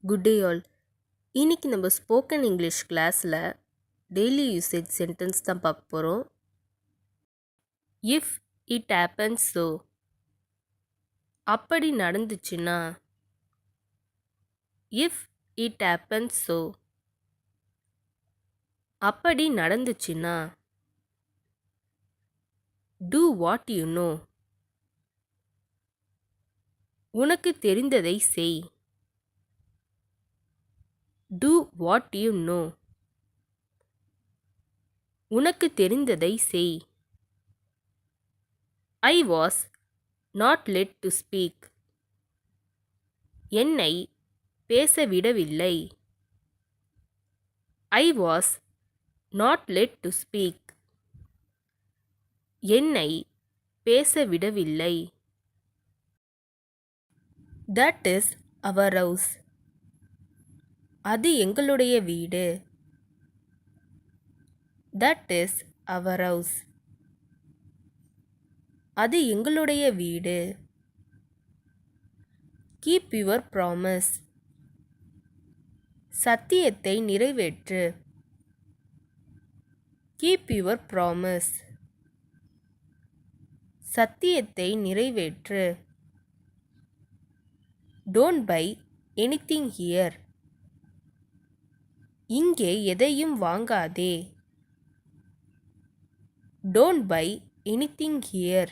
Good day all. இன்னைக்கு நம்ம spoken English கிளாஸில் டெய்லி யூசேஜ் சென்டென்ஸ் தான் பார்க்க போகிறோம். இஃப் இட் ஹேப்பன்ஸ் ஸோ, அப்படி நடந்துச்சுன்னா. இஃப் இட் ஹேப்பன்ஸ் ஸோ, அப்படி நடந்துச்சுன்னா. டூ வாட் யூ நோ, உனக்கு தெரிந்ததை செய். டூ வாட் யூ நோ, உனக்கு தெரிந்ததை செய். I was not led to speak, என்னை பேச விடவில்லை. I was not led to speak, என்னை பேச விடவில்லை. தட் இஸ் அவர் ஹவுஸ், அது எங்களுடைய வீடு. தட் இஸ் அவர் ஹவுஸ், அது எங்களுடைய வீடு. கீப் யுவர் ப்ராமிஸ், சத்தியத்தை நிறைவேற்று. கீப் யுவர் ப்ராமிஸ், சத்தியத்தை நிறைவேற்று. டோன்ட் பை எனிதிங் ஹியர், இங்கே எதையும் வாங்காதே. டோன்ட் பை எனிதிங் ஹியர்,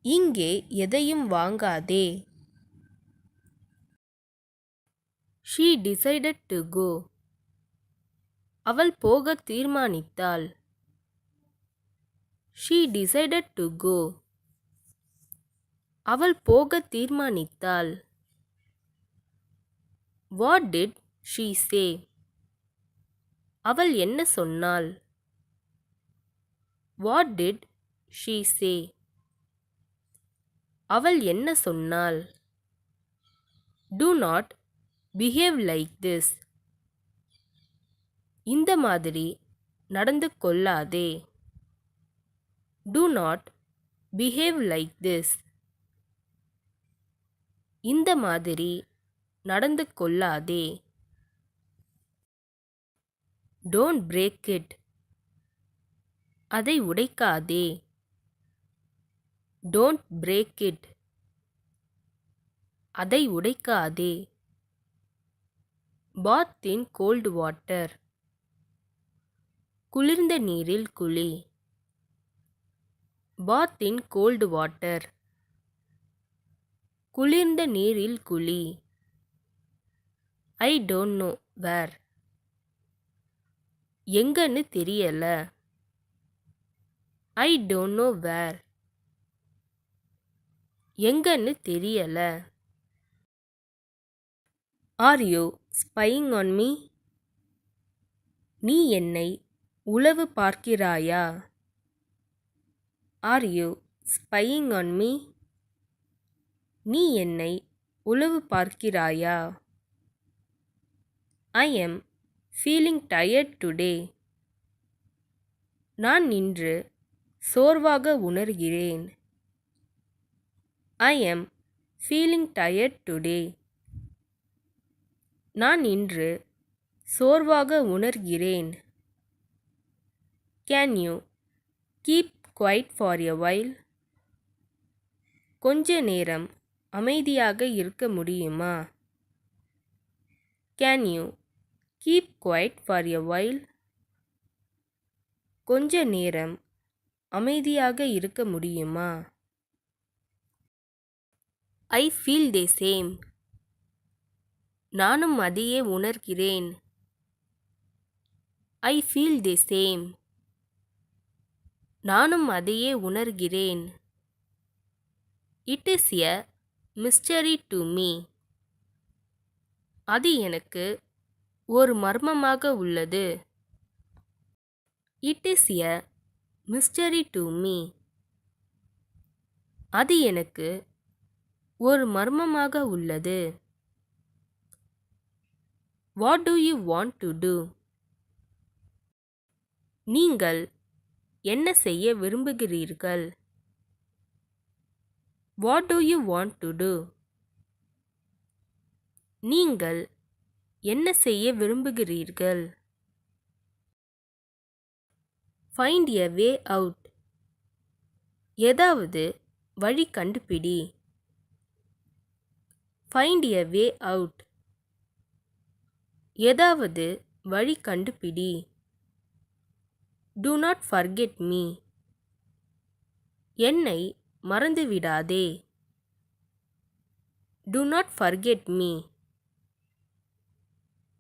இங்கே எதையும் வாங்காதே. ஷீ டிசைடட் டு கோ, அவள் போக தீர்மானித்தாள். ஷீ டிசைடட் டு கோ, அவள் போக தீர்மானித்தாள். வாட் டிட் ஷீ சே, அவள் என்ன சொன்னாள். வாட் டிட் ஷீ சே, அவள் என்ன சொன்னாள். Do not behave like this, இந்த மாதிரி நடந்து கொள்ளாதே. Do not behave like this, இந்த மாதிரி நடந்து கொள்ளாதே. Don't break it, அதை உடைக்காதே. Don't break it, அதை உடைக்காதே. Bath in cold water, குளிர்ந்த நீரில் குளி. Bath in cold water, குளிர்ந்த நீரில் குளி. I don't know where, எங்கன்னு தெரியல. I don't know where, எங்கன்னு தெரியல. Are you spying on me, நீ என்னை உளவு பார்க்கிறாயா. Are you spying on me, நீ என்னை உளவு பார்க்கிறாயா. I am feeling tired today, நான் இன்று சோர்வாக உணர்கிறேன். I am feeling tired today, நான் இன்று சோர்வாக உணர்கிறேன். Can you keep quiet for a while, கொஞ்ச நேரம் அமைதியாக இருக்க முடியுமா. Can you keep quiet for a while, கொஞ்ச நேரம் அமைதியாக இருக்க முடியுமா. I feel the same, நானும் அதையே உணர்கிறேன். I feel the same, நானும் அதையே உணர்கிறேன். It is a mystery to me, அது எனக்கு ஒரு மர்மமாக உள்ளது. It is a mystery to me, அது எனக்கு ஒரு மர்மமாக உள்ளது. What do you want to do, நீங்கள் என்ன செய்ய விரும்புகிறீர்கள். What do you want to do, நீங்கள் என்ன செய்ய விரும்புகிறீர்கள்? ஃபைண்ட் எ வே அவுட். ஏதாவது வழி கண்டுபிடி. ஃபைண்ட் எ வே அவுட். ஏதாவது வழி கண்டுபிடி. Do not forget me. என்னை மறந்துவிடாதே. Do not forget me.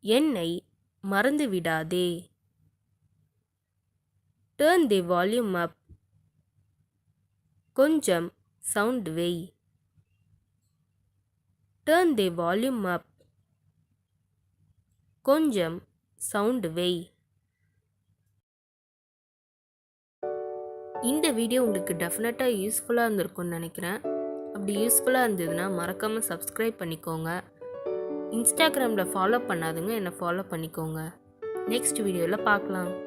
என்னை மறந்துவிடாதே. Turn the volume up. கொஞ்சம் சவுண்ட் வை. Turn the volume up. கொஞ்சம் சவுண்ட் வை. இந்த வீடியோ உங்களுக்கு டெஃபினட்டாக யூஸ்ஃபுல்லாக இருந்திருக்கும்னு நினைக்கிறேன். அப்படி யூஸ்ஃபுல்லாக இருந்ததுன்னா மறக்காமல் சப்ஸ்கிரைப் பண்ணிக்கோங்க. இன்ஸ்டாகிராமில் ஃபாலோ பண்ணாதுங்க, என்னை ஃபாலோ பண்ணிக்கோங்க. நெக்ஸ்ட் வீடியோவில் பார்க்கலாம்.